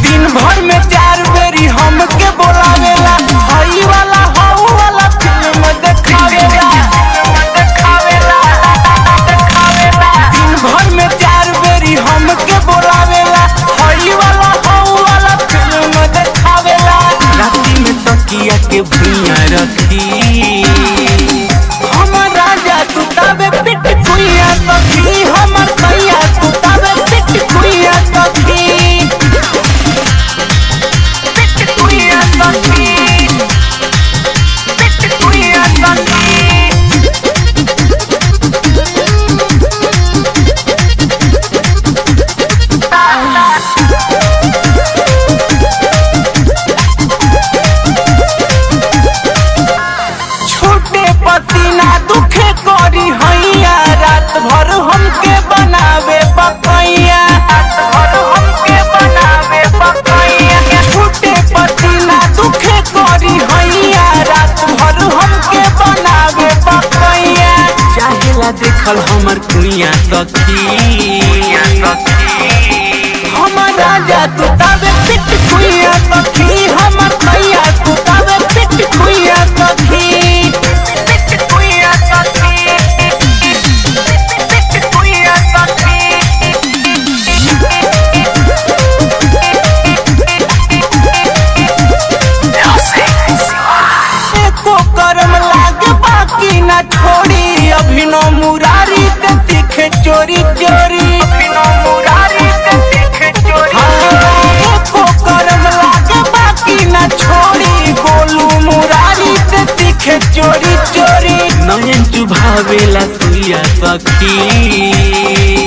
दिन भर में 4 बेरी हमके बोलावेला, हई वाला हऊ वाला फिल्म देखावेला। दिन भर में 4 बेरी हमके बोलावेला, हई वाला हऊ वाला फिल्म देखावेला। राती में तकिया के भुइया रखी, हमर राजा सुतावे पिट खुइया तकी, हमर भैया सुतावे पिट खुइया तकी। छोटे पसीना दुखे करी हैया, रात भर हमके बनावे बकैया। छोटे पसीना दुखे करी हैया, रात भर हमके बनावे बकैया। चाहेला देखल हमर कुइया सखी, हमर राजा सुतावे पिट खुइया सखी, हमर भैया सुतावे पिट खुइया सखी। एको करम लागे बाकी ना छोड़ी, अभिनव मुरारी के दिखे चोरी चोरी। एको करम लागे बाकी ना छोड़ी, गोलू मुरारी के दिखे चोरी चोरी। नयन चुभावेला सुइया सखी।